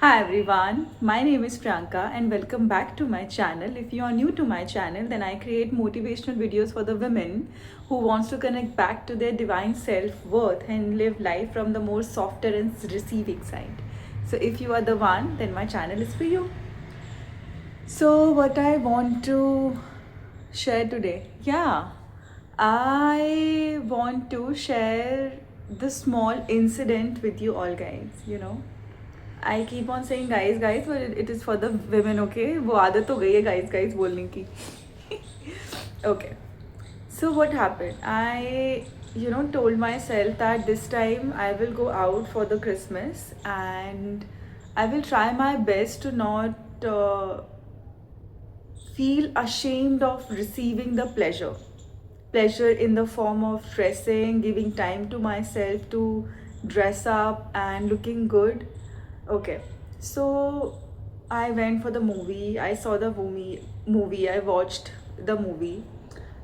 Hi everyone, my name is Priyanka and welcome back to my channel. If you are new to my channel, then I create motivational videos for the women who wants to connect back to their divine self-worth and live life from the more softer and receiving side. So if you are the one, then my channel is for you. So what I want to share today? Yeah, I want to share the small incident with you all guys. I keep on saying guys, guys, but it is for the women, okay? वो आदत हो गई है guys, guys बोलने की. Okay. So what happened? I told myself that this time I will go out for the Christmas and I will try my best to not feel ashamed of receiving the pleasure. Pleasure in the form of dressing, giving time to myself to dress up and looking good. Okay, so I went for the movie. I saw the movie. I watched the movie.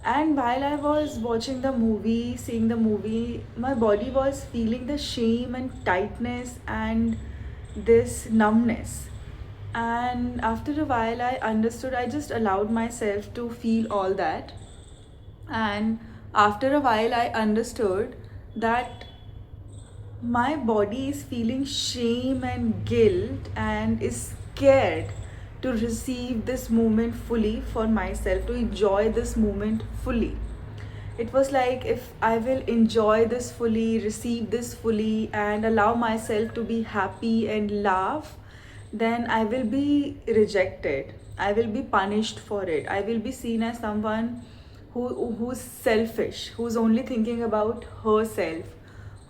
And while I was watching the movie, seeing the movie, my body was feeling the shame and tightness and this numbness. And after a while, I understood, I just allowed myself to feel all that. And after a while, I understood that my body is feeling shame and guilt and is scared to receive this moment fully for myself, to enjoy this moment fully. It was like if I will enjoy this fully, receive this fully, and allow myself to be happy and laugh, then I will be rejected. I will be punished for it. I will be seen as someone who's selfish, who's only thinking about herself,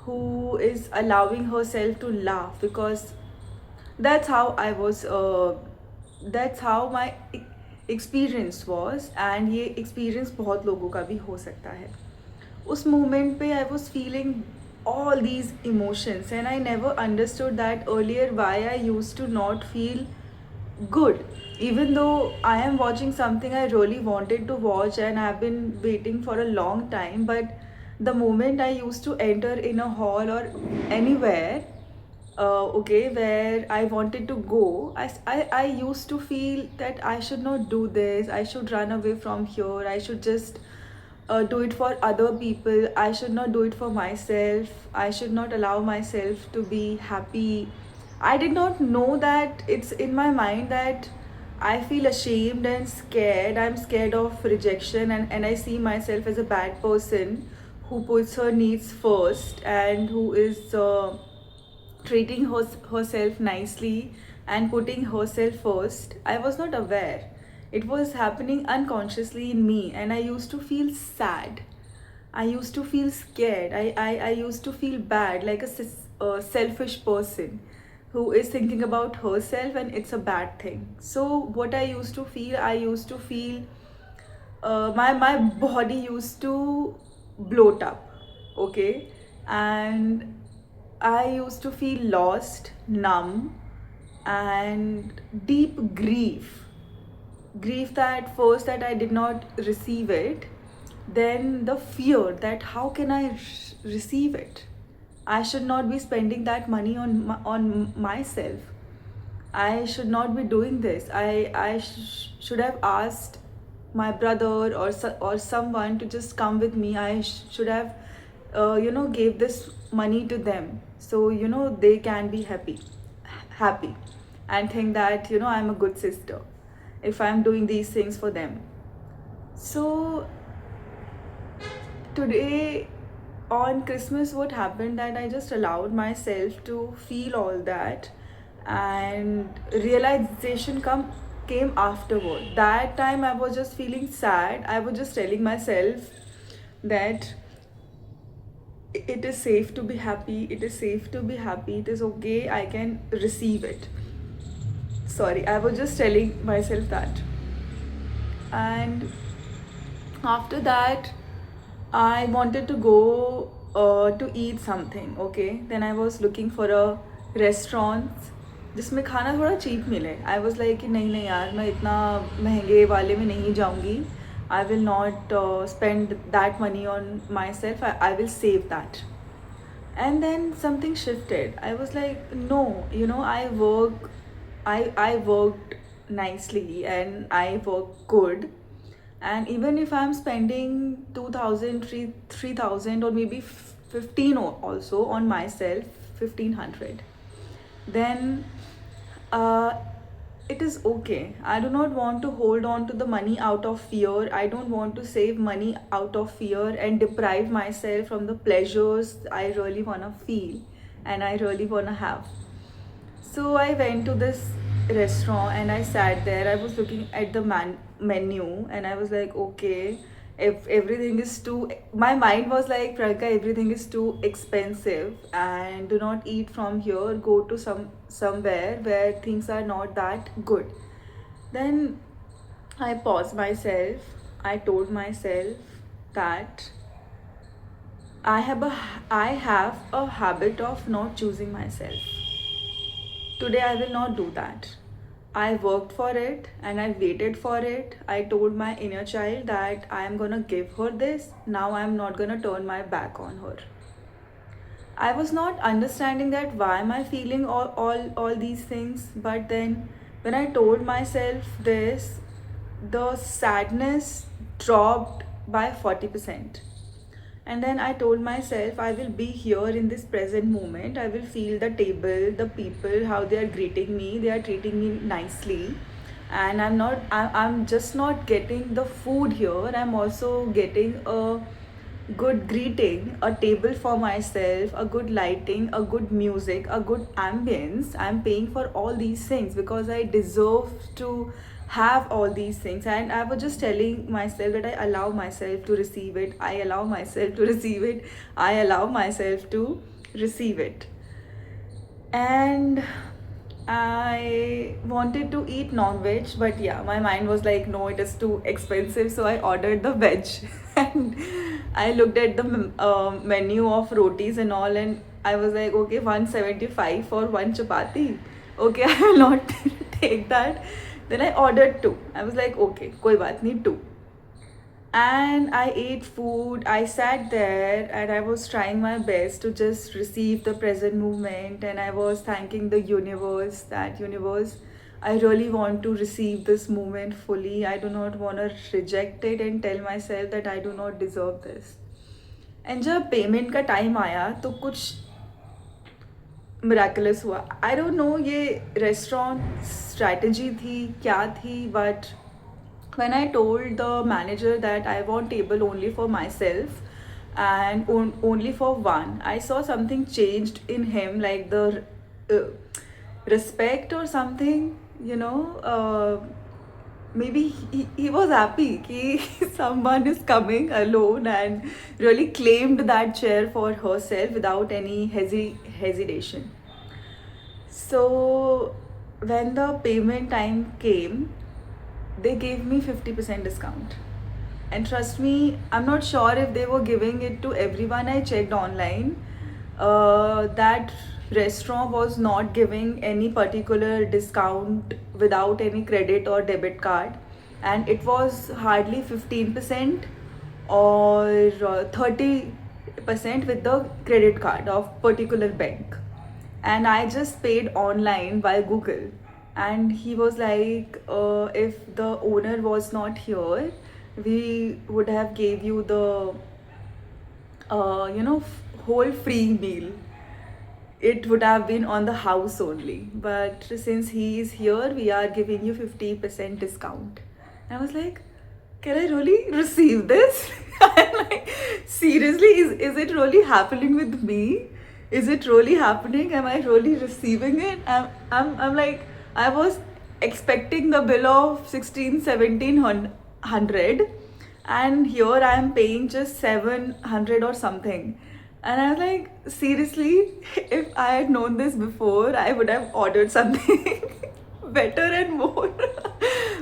who is allowing herself to laugh because that's how I was. That's how my experience was and ये experience बहुत लोगों का भी हो सकता है. उस moment पे I was feeling all these emotions and I never understood that earlier why I used to not feel good even though I am watching something I really wanted to watch and I've been waiting for a long time, but the moment I used to enter in a hall or anywhere, okay, where I wanted to go, I used to feel that I should not do this, I should run away from here, I should just do it for other people, I should not do it for myself, I should not allow myself to be happy. I did not know that it's in my mind that I feel ashamed and scared. I'm scared of rejection and I see myself as a bad person who puts her needs first and who is treating herself nicely and putting herself first. I was not aware. It was happening unconsciously in me, and I used to feel sad. I used to feel scared. I used to feel bad, like a selfish person who is thinking about herself, and it's a bad thing. So, what I used to feel my body used to bloat up, okay, and I used to feel lost, numb, and deep grief that first that I did not receive it, then the fear that how can I receive it. I should not be spending that money on myself. I should not be doing this. I should have asked my brother or someone to just come with me. I should have gave this money to them so they can be happy and think that I'm a good sister if I'm doing these things for them. So today on Christmas, what happened that I just allowed myself to feel all that, and realization came afterward. That time I was just feeling sad. I was just telling myself that it is safe to be happy. It is safe to be happy. It is okay. I can receive it. Sorry, I was just telling myself that. And after that, I wanted to go to eat something. Okay, then I was looking for a restaurant जिसमें खाना थोड़ा cheap मिले. I was like कि नहीं नहीं यार, मैं इतना महंगे वाले में नहीं जाऊँगी. I will not spend that money on myself. I will save that. And then something shifted. I was like, no, I worked nicely and I work good. And even if I'm spending 2000, 3000, or maybe 15 also on myself, 1500, then uh, it is okay. I do not want to hold on to the money out of fear. I don't want to save money out of fear and deprive myself from the pleasures I really want to feel and I really want to have. So I went to this restaurant and I sat there. I was looking at the menu and I was like, okay, if everything is too, my mind was like, Pragya, everything is too expensive and do not eat from here. Go to somewhere where things are not that good. Then I paused myself. I told myself that I have a habit of not choosing myself. Today I will not do that. I worked for it and I waited for it. I told my inner child that I am gonna give her this. Now I am not gonna turn my back on her. I was not understanding that why am I feeling all these things. But then when I told myself this, the sadness dropped by 40%. And then I told myself, I will be here in this present moment. I will feel the table, the people, how they are greeting me. They are treating me nicely. And I'm just not getting the food here. I'm also getting a good greeting, a table for myself, a good lighting, a good music, a good ambience. I'm paying for all these things because I deserve to have all these things. And I was just telling myself that I allow myself to receive it. I allow myself to receive it. I allow myself to receive it. And I wanted to eat non-veg, but yeah, my mind was like, no, it is too expensive. So I ordered the veg, and I looked at the menu of rotis and all, and I was like, okay, 175 for one chapati. Okay, I will not take that. Then I ordered two. I was like, okay, koi baat nahi, two. And I ate food. I sat there and I was trying my best to just receive the present moment. And I was thanking the universe, that universe, I really want to receive this moment fully. I do not want to reject it and tell myself that I do not deserve this. And जब payment का time आया तो कुछ miraculous हुआ. I don't know ये restaurant strategy थी क्या थी, but when I told the manager that I want table only for myself and only for one, I saw something changed in him, like the uh, respect or something, you know. Maybe he was happy that someone is coming alone and really claimed that chair for herself without any hesitation. So when the payment time came, they gave me 50% discount. And trust me, I'm not sure if they were giving it to everyone. I checked online. That restaurant was not giving any particular discount without any credit or debit card. And it was hardly 15% or 30% with the credit card of particular bank. And I just paid online by Google. And he was like, if the owner was not here, we would have gave you the whole free meal. It would have been on the house only, but since he is here, we are giving you 50% discount. And I was like, can I really receive this? I'm like, seriously, is it really happening with me? Is it really happening? Am I really receiving it? I'm like, I was expecting the bill of 16, 1700, and here I am paying just 700 or something. And I was like, seriously, if I had known this before, I would have ordered something better and more.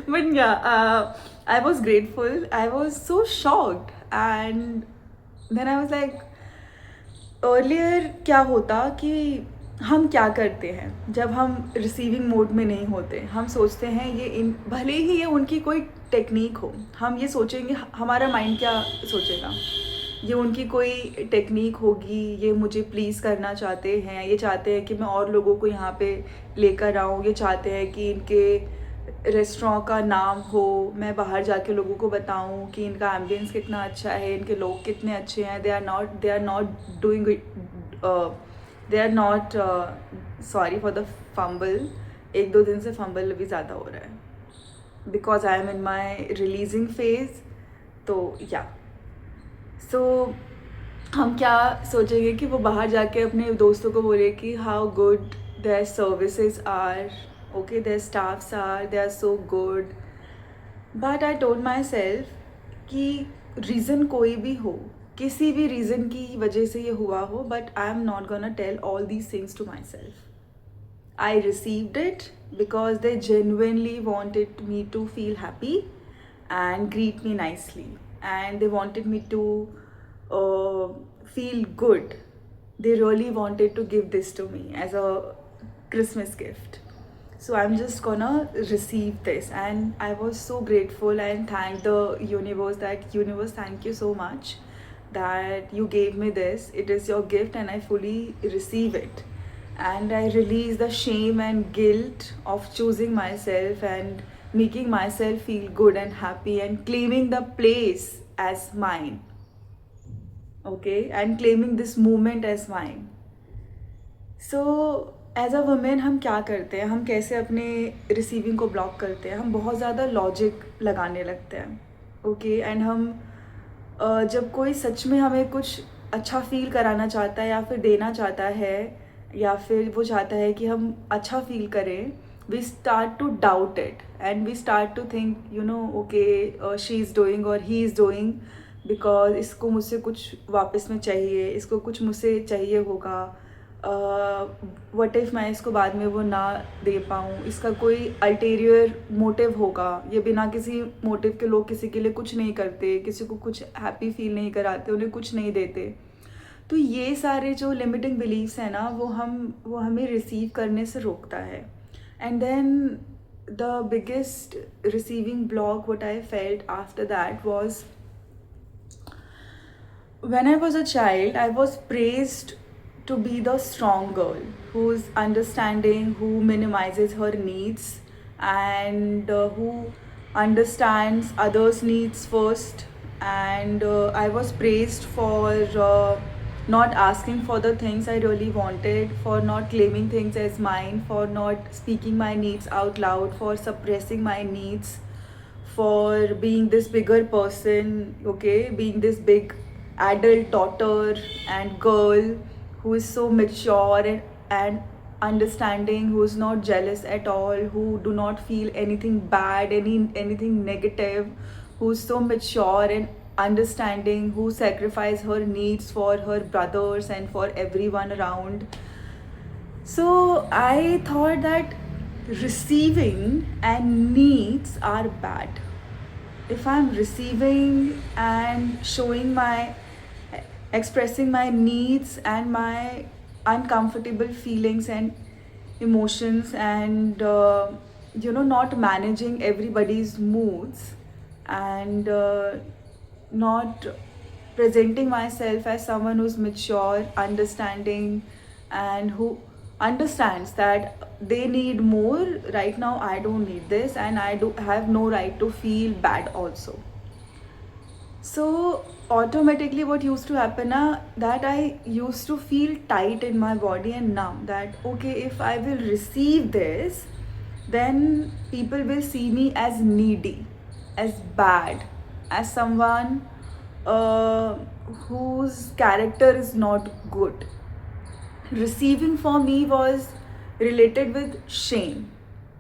But yeah, I was grateful. I was so shocked. And then I was like, earlier क्या होता कि हम क्या करते हैं जब हम receiving mode में नहीं होते. हम सोचते हैं ये भले ही ये उनकी कोई टेक्निक हो, हम ये सोचेंगे, हमारा माइंड क्या सोचेगा. ये उनकी कोई टेक्निक होगी, ये मुझे प्लीज़ करना चाहते हैं, ये चाहते हैं कि मैं और लोगों को यहाँ पे लेकर आऊँ, ये चाहते हैं कि इनके रेस्टोरेंट का नाम हो, मैं बाहर जाके लोगों को बताऊँ कि इनका एम्बियंस कितना अच्छा है, इनके लोग कितने अच्छे हैं. They are not doing they are not sorry for the fumble. 1-2 दिन से फंबल भी ज़्यादा हो रहा है because I am in my releasing phase. तो या सो हम क्या सोचेंगे कि वो बाहर जाके अपने दोस्तों को बोले कि how good their services are, okay their staffs are, they are so good. But I told myself कि रीज़न कोई भी हो, किसी भी रीज़न की वजह से ये हुआ हो, but I am not gonna tell all these things to myself. I received it because they genuinely wanted me to feel happy and greet me nicely, and they wanted me to feel good. They really wanted to give this to me as a Christmas gift. So I'm just gonna receive this, and I was so grateful and thank the universe that universe, thank you so much that you gave me this. It is your gift and I fully receive it. And I release the shame and guilt of choosing myself and making myself feel good and happy and claiming the place as mine, okay, and claiming this moment as mine. So as a woman हम क्या करते हैं, हम कैसे अपने receiving को block करते हैं, हम बहुत ज़्यादा लॉजिक लगाने लगते हैं, ओके. एंड हम जब कोई सच में हमें कुछ अच्छा फील कराना चाहता है या फिर देना चाहता है या फिर वो चाहता है कि हम अच्छा फील करें, we start to doubt it and we start to think you know okay she is doing और ही इज़ डूइंग बिकॉज इसको मुझसे कुछ वापस में चाहिए, इसको कुछ मुझसे चाहिए होगा. व्हाट इफ़ मैं इसको बाद में वो ना दे पाऊँ, इसका कोई अल्टीरियर मोटिव होगा. ये बिना किसी मोटिव के लोग किसी के लिए कुछ नहीं करते, किसी को कुछ हैप्पी फील नहीं कराते, उन्हें कुछ नहीं देते. तो ये सारे जो लिमिटिंग बिलीव्स हैं ना, वो हमें रिसीव करने से रोकता है. And then the biggest receiving block what I felt after that was when I was a child. I was praised to be the strong girl who's understanding, who minimizes her needs, and who understands others' needs first. And I was praised for not asking for the things I really wanted, for not claiming things as mine, for not speaking my needs out loud, for suppressing my needs, for being this bigger person, okay, being this big adult daughter and girl who is so mature and understanding, who is not jealous at all, who do not feel anything bad, anything negative, who is so mature and understanding, who sacrifice her needs for her brothers and for everyone around. So I thought that receiving and needs are bad. If I'm receiving and showing my expressing my needs and my uncomfortable feelings and emotions and not managing everybody's moods and not presenting myself as someone who's mature, understanding, and who understands that they need more right now, I don't need this, and I do have no right to feel bad also. So automatically what used to happen that I used to feel tight in my body and numb, that okay, if I will receive this, then people will see me as needy, as bad, as someone whose character is not good. Receiving for me was related with shame,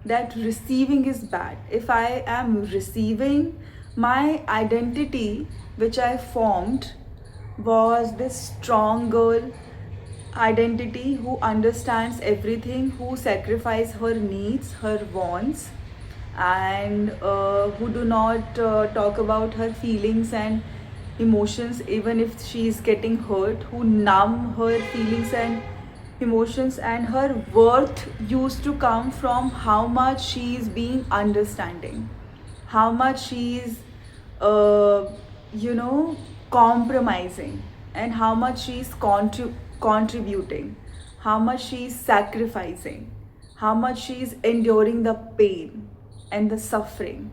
that receiving is bad. If I am receiving, my identity which I formed was this strong girl identity who understands everything, who sacrifices her needs, her wants, and who do not talk about her feelings and emotions even if she is getting hurt, who numb her feelings and emotions, and her worth used to come from how much she is being understanding, how much she is uh, you know compromising, and how much she's contributing, how much she's sacrificing, how much she's enduring the pain and the suffering.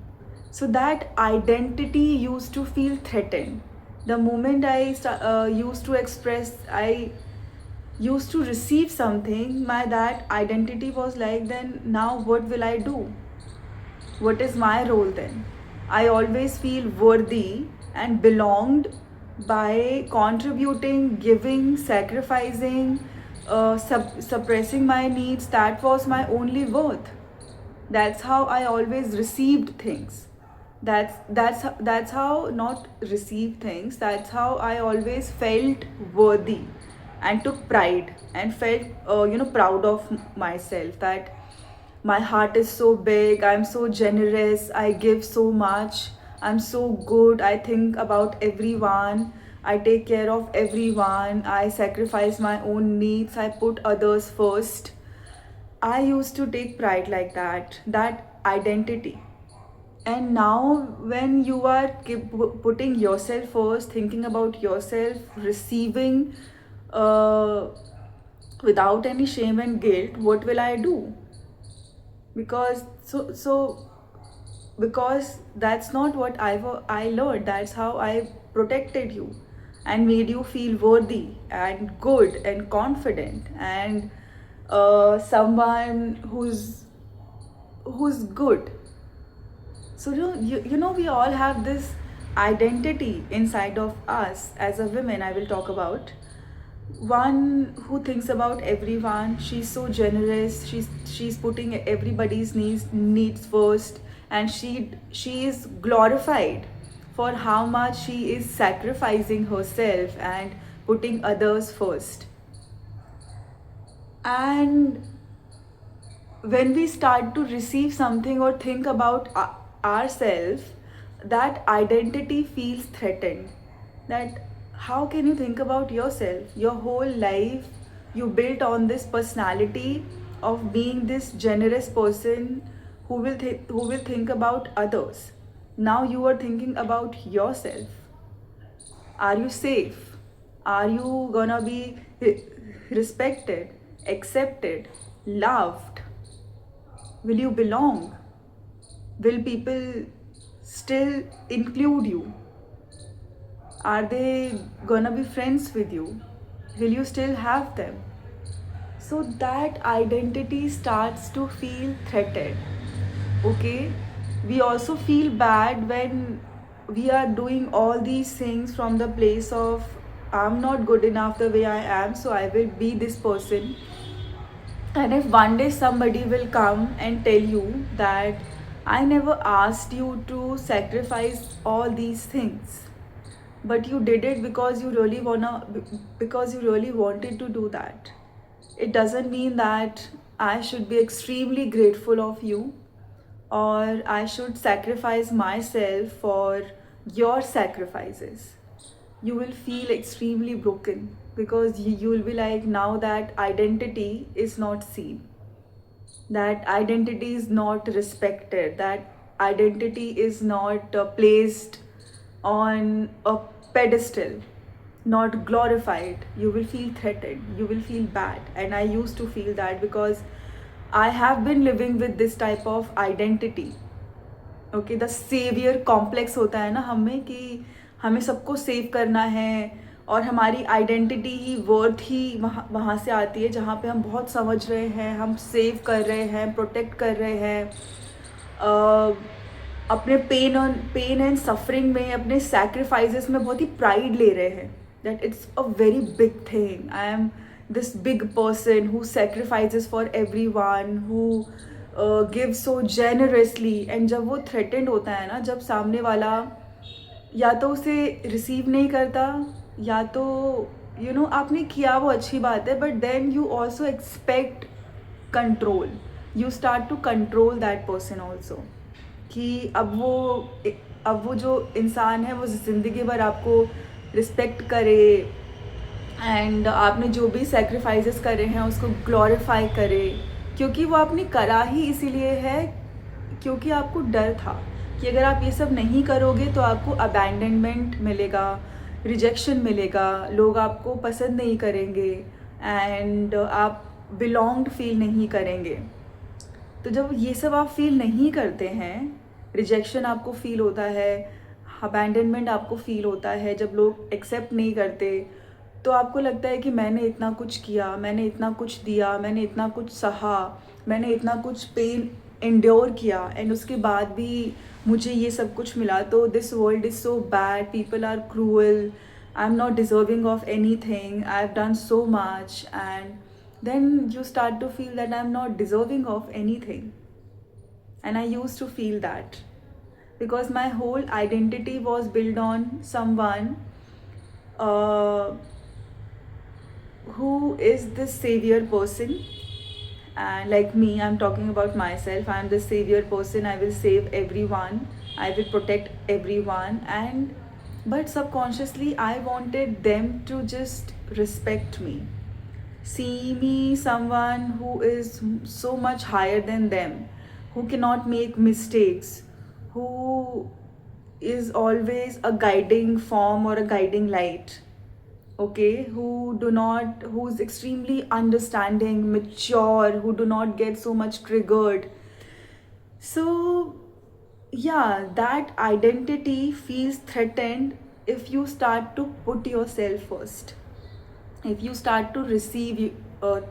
So that identity used to feel threatened. The moment I used to express, I used to receive something, my that identity was like, then now what will I do? What is my role then? I always feel worthy and belonged by contributing, giving, sacrificing, suppressing my needs. That was my only worth. That's how I always received things. That's how, not received things, that's how I always felt worthy and took pride and felt proud of myself, that my heart is so big, I'm so generous, I give so much, I'm so good, I think about everyone, I take care of everyone, I sacrifice my own needs, I put others first. I used to take pride like that identity. And now, when you are putting yourself first, thinking about yourself, receiving uh, without any shame and guilt, what will I do? Because because that's not what I learned. That's how I protected you and made you feel worthy and good and confident and someone who's good. So we all have this identity inside of us as a woman. I will talk about one who thinks about everyone. She's so generous. She's putting everybody's needs first, and she is glorified for how much she is sacrificing herself and putting others first. And when we start to receive something or think about ourselves, that identity feels threatened. That how can you think about yourself? Your whole life you built on this personality of being this generous person who will think about others. Now you are thinking about yourself. Are you safe? Are you gonna be respected, accepted, loved? Will you belong? Will people still include you? Are they gonna be friends with you? Will you still have them? So that identity starts to feel threatened. Okay? We also feel bad when we are doing all these things from the place of, I'm not good enough the way I am, so I will be this person. And if one day somebody will come and tell you that I never asked you to sacrifice all these things, but you did it because because you really wanted to do that, it doesn't mean that I should be extremely grateful of you, or I should sacrifice myself for your sacrifices. You will feel extremely broken because you will be like, now that identity is not seen, that identity is not respected, that identity is not placed on a pedestal, not glorified. You will feel threatened, you will feel bad. And I used to feel that because I have been living with this type of identity. Okay, the saviour complex होता है ना हमें, कि हमें सबको save करना है, और हमारी आइडेंटिटी ही वर्थ ही वहाँ से आती है जहाँ पे हम बहुत समझ रहे हैं, हम सेव कर रहे हैं, प्रोटेक्ट कर रहे हैं, अपने पेन एंड सफरिंग में, अपने सैक्रिफाइसेस में बहुत ही प्राइड ले रहे हैं, that it's a very big thing. I am this big person who sacrifices for every one, who give so generously. And जब वो थ्रेटेंड होता है ना, जब सामने वाला या तो उसे रिसीव नहीं करता, या तो आपने किया वो अच्छी बात है, but then you also expect control. You start to control that person also, कि अब वो जो इंसान है वो ज़िंदगी भर आपको रिस्पेक्ट करे, एंड आपने जो भी सेक्रीफाइसेस करे हैं उसको ग्लोरीफाई करे, क्योंकि वो आपने करा ही इसीलिए है क्योंकि आपको डर था कि अगर आप ये सब नहीं करोगे तो आपको अबैंडनमेंट मिलेगा, रिजेक्शन मिलेगा, लोग आपको पसंद नहीं करेंगे एंड आप बिलोंग्ड फील नहीं करेंगे। तो जब ये सब आप फील नहीं करते हैं, रिजेक्शन आपको फील होता है, अबैंडनमेंट आपको फील होता है, जब लोग एक्सेप्ट नहीं करते, तो आपको लगता है कि मैंने इतना कुछ किया, मैंने इतना कुछ दिया, मैंने इतना कुछ सहा, मैंने इतना कुछ पेन एंड्योर किया एंड उसके बाद भी मुझे ये सब कुछ मिला, तो this world is so bad, people are cruel, I am not deserving of anything, I have done so much, and then you start to feel that I'm not deserving of anything. And I used to feel that because my whole identity was built on someone uh, who is this savior person. And like me, I'm talking about myself, I'm the savior person, I will save everyone, I will protect everyone. And but subconsciously I wanted them to just respect me, see me someone who is so much higher than them, who cannot make mistakes, who is always a guiding form or a guiding light, okay, who's extremely understanding, mature, who do not get so much triggered. So yeah, that identity feels threatened if you start to put yourself first, if you start to receive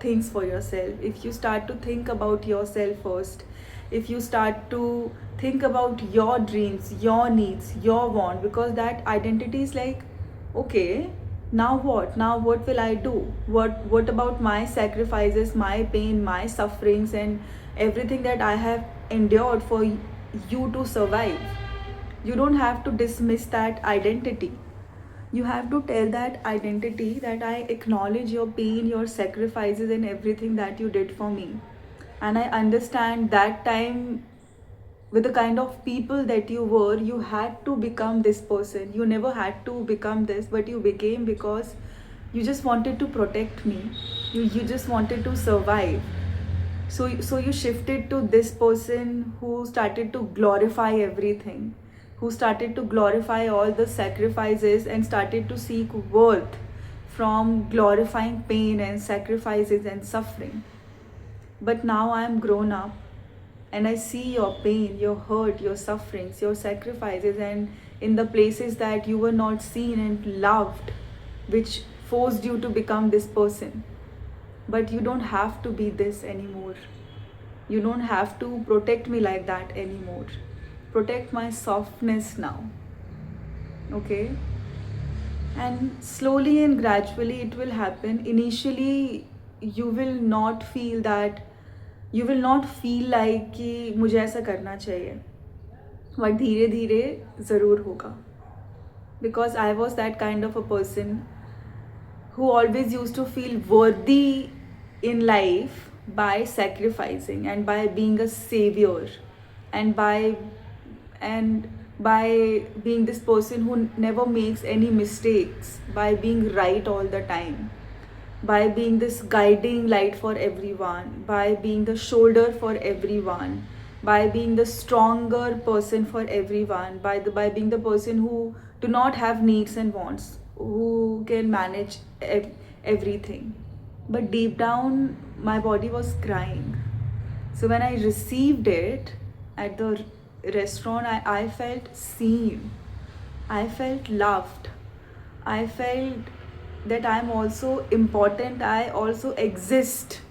things for yourself, if you start to think about yourself first, if you start to think about your dreams, your needs, your want, because that identity is like, okay, now what will I do, what about my sacrifices, my pain, my sufferings, and everything that I have endured for you to survive. You don't have to dismiss that identity. You have to tell that identity that I acknowledge your pain, your sacrifices, and everything that you did for me. And I understand that time, with the kind of people that you were, you had to become this person. You never had to become this, but you became because you just wanted to protect me. You just wanted to survive. So you shifted to this person who started to glorify everything, who started to glorify all the sacrifices and started to seek worth from glorifying pain and sacrifices and suffering. But now I am grown up and I see your pain, your hurt, your sufferings, your sacrifices, and in the places that you were not seen and loved, which forced you to become this person. But you don't have to be this anymore. You don't have to protect me like that anymore. Protect my softness now. Okay? And slowly and gradually it will happen. Initially, you will not feel that, you will not feel like कि मुझे ऐसा करना चाहिए. But धीरे धीरे ज़रूर होगा. Because I was that kind of a person who always used to feel worthy in life by sacrificing and by being a savior, and and by being this person who never makes any mistakes, by being right all the time, by being this guiding light for everyone, by being the shoulder for everyone, by being the stronger person for everyone, by being the person who do not have needs and wants, who can manage everything. But deep down, my body was crying. So when I received it at the restaurant, I felt seen. I felt loved. I felt that I'm also important. I also exist.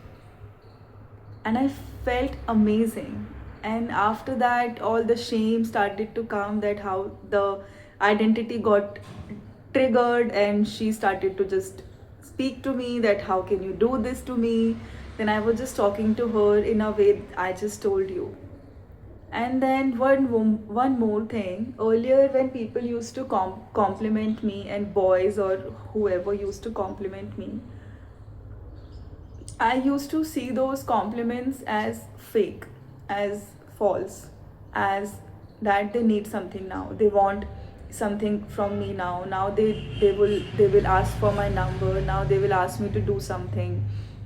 And I felt amazing. And after that, all the shame started to come, that how the identity got triggered, and she started to just speak to me that how can you do this to me. Then I was just talking to her in a way I just told you. And then one more thing. Earlier, when people used to compliment me, and boys or whoever used to compliment me, I used to see those compliments as fake, as false, as that they need something now. They want something from me now. Now they will ask for my number. Now they will ask me to do something.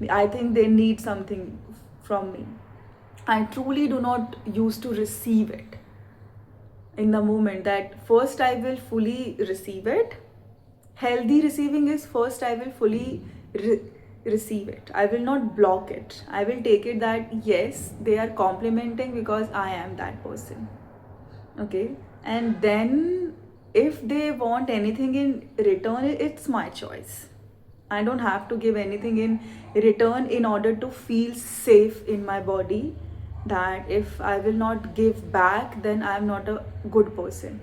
I think they need something from me. I truly do not used to receive it in the moment. That first I will fully receive it, Healthy receiving is, first I will fully receive it. I will not block it. I will take it that yes, they are complimenting because I am that person. Okay. And then if they want anything in return, it's my choice. I don't have to give anything in return in order to feel safe in my body, that if I will not give back, then I'm not a good person,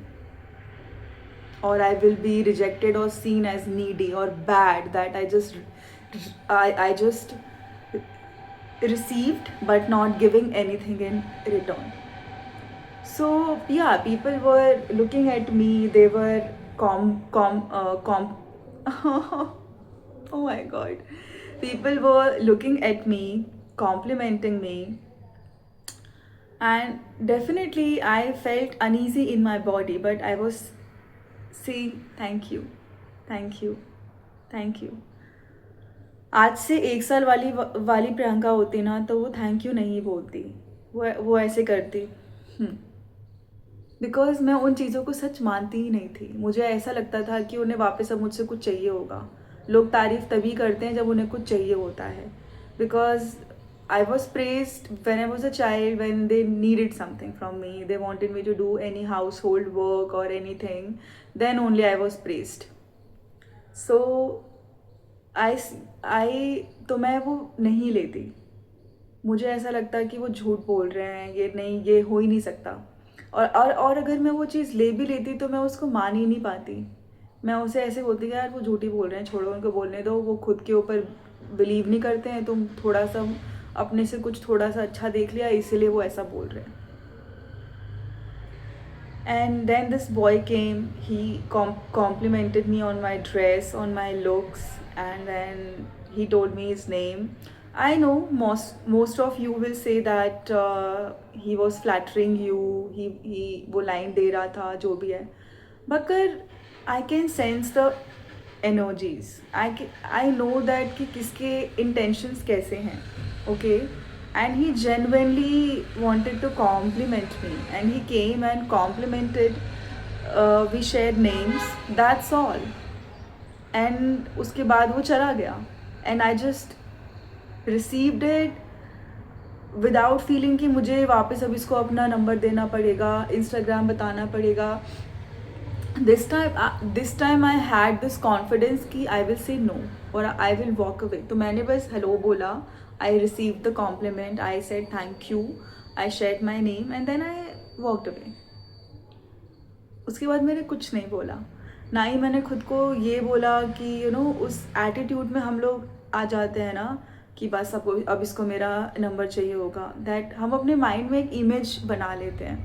or I will be rejected or seen as needy or bad, that I just received but not giving anything in return. So yeah, people were looking at me. They were com. Oh my god, people were looking at me, complimenting me, and definitely I felt uneasy in my body. But I was saying thank you, thank you, thank you. आज से 1 साल वाली प्रियंका होती ना, तो वो thank you नहीं बोलती, वो ऐसे करती। बिकॉज मैं उन चीज़ों को सच मानती ही नहीं थी। मुझे ऐसा लगता था कि उन्हें वापस अब मुझसे कुछ चाहिए होगा। लोग तारीफ़ तभी करते हैं जब उन्हें कुछ चाहिए होता है। Because I was praised when I was a child, when they needed something from me. They wanted me to do any household work or anything. Then only I was praised. So तो मैं वो नहीं लेती। मुझे ऐसा लगता कि वो झूठ बोल रहे हैं, ये नहीं, ये हो ही नहीं सकता। और अगर मैं वो चीज़ ले भी लेती तो मैं उसको मान ही नहीं पाती। मैं उसे ऐसे बोलती कि यार वो झूठी बोल रहे हैं, छोड़ो उनको बोलने दो, वो खुद के ऊपर बिलीव नहीं करते हैं, तुम थोड़ा सा अपने से कुछ थोड़ा सा अच्छा देख लिया इसीलिए वो ऐसा बोल रहे हैं। And then this boy came, he complimented me on my dress, on my looks, and then he told me his name. I know most of you will say that he was flattering you, he वो line दे रहा था, जो भी है। मगर I can sense the energies. I know that कि किसके intentions कैसे हैं, okay? And he genuinely wanted to compliment me, and he came and complimented. We shared names, that's all. And उसके बाद वो चला गया, and I just received it without feeling कि मुझे वापस अब इसको अपना नंबर देना पड़ेगा, इंस्टाग्राम बताना पड़ेगा। This time I had this confidence कि I will say no or I will walk away. तो मैंने बस hello बोला, I received the compliment, I said thank you, I shared my name, and then I walked away. उसके बाद मैंने कुछ नहीं बोला, ना ही मैंने खुद को ये बोला कि उस एटीट्यूड में हम लोग आ जाते हैं ना कि बस अब इसको मेरा नंबर चाहिए होगा। दैट हम अपने माइंड में एक इमेज बना लेते हैं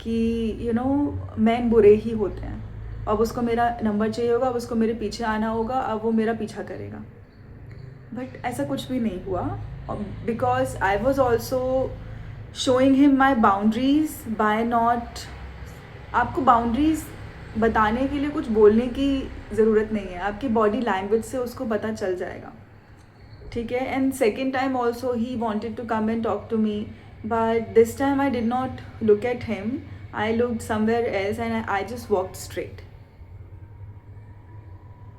कि मैन बुरे ही होते हैं, अब उसको मेरा नंबर चाहिए होगा, अब उसको मेरे पीछे आना होगा, अब वो मेरा पीछा करेगा। बट ऐसा कुछ भी नहीं हुआ, because I was also showing him my boundaries by not. आपको बाउंड्रीज बताने के लिए कुछ बोलने की ज़रूरत नहीं है, आपकी बॉडी लैंग्वेज से उसको पता चल जाएगा, ठीक है। And second time also he wanted to come and talk to me, but this time I did not look at him. I looked somewhere else and I just walked straight.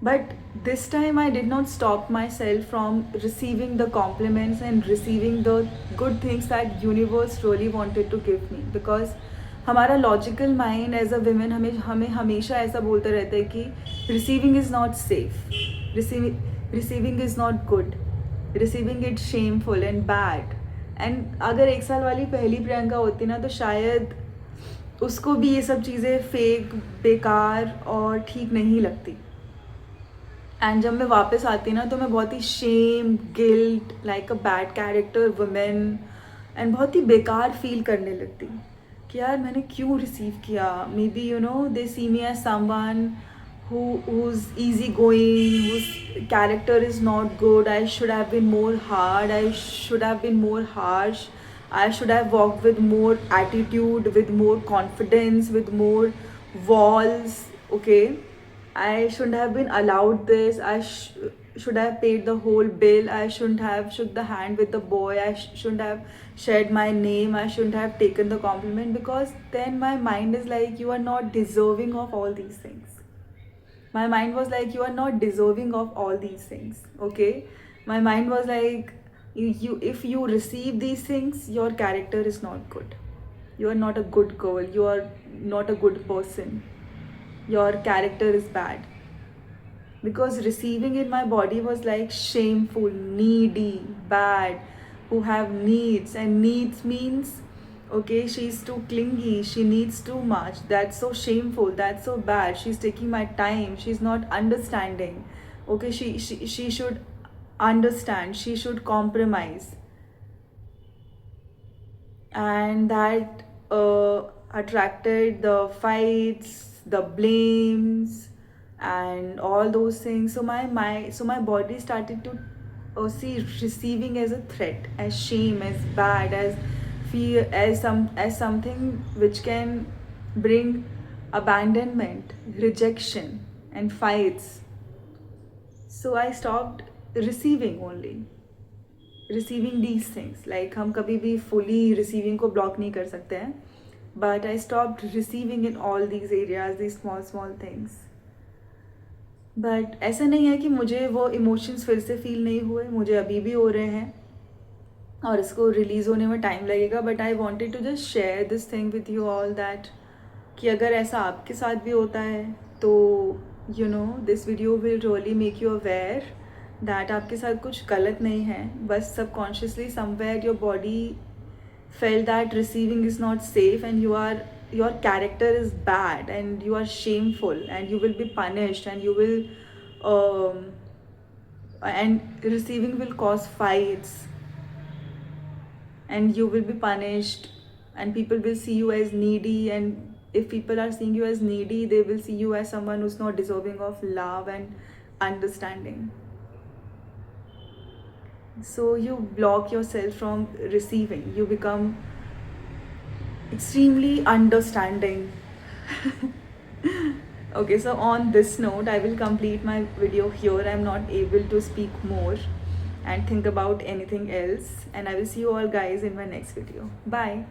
But this time I did not stop myself from receiving the compliments and receiving the good things that universe really wanted to give me, because हमारा logical mind as a women हमें हमेशा ऐसा बोलता रहता है कि receiving is not safe, receiving is not good, receiving it shameful and bad. And अगर 1 साल वाली पहली प्रियंका होती ना, तो शायद उसको भी ये सब चीज़ें फेक, बेकार और ठीक नहीं लगती। एंड जब मैं वापस आती ना, तो मैं बहुत ही shame, guilt, like a bad character women, and बहुत ही बेकार फील करने लगती कि यार मैंने क्यों रिसीव किया। May be they see me as someone who's easygoing, whose character is not good. I should have been more hard, I should have been more harsh, I should have walked with more attitude, with more confidence, with more walls, okay? I shouldn't have been allowed this. I should have paid the whole bill. I shouldn't have shook the hand with the boy. I shouldn't have shared my name. I shouldn't have taken the compliment, because then my mind is like, you are not deserving of all these things. My mind was like, you are not deserving of all these things. Okay, my mind was like, you if you receive these things, your character is not good. You are not a good girl. You are not a good person. Your character is bad. Because receiving in my body was like shameful, needy, bad, who have needs. And needs means, okay, she's too clingy, she needs too much, that's so shameful, that's so bad, she's taking my time, she's not understanding. Okay, she should understand, she should compromise. And that attracted the fights, the blames, and all those things. So my body started to see receiving as a threat, as shame, as bad, as fear, as something which can bring abandonment, rejection, and fights. So I stopped receiving only, receiving these things. Like हम कभी भी fully receiving को block नहीं कर सकते हैं, but I stop receiving in all these areas, these small small things. But ऐसा नहीं है कि मुझे वो इमोशंस फिर से फील नहीं हुए, मुझे अभी भी हो रहे हैं और इसको रिलीज़ होने में टाइम लगेगा. But I wanted to just share this thing with you all that कि अगर ऐसा आपके साथ भी होता है तो you know this video will really make you aware that आपके साथ कुछ गलत नहीं है. बस subconsciously somewhere your body felt that receiving is not safe and your character is bad and you are shameful and you will be punished and you will and receiving will cause fights and you will be punished and people will see you as needy, and if people are seeing you as needy they will see you as someone who's not deserving of love and understanding. So you block yourself from receiving, you become extremely understanding. Okay, so on this note I will complete my video here. I'm not able to speak more and think about anything else, and I will see you all guys in my next video. Bye.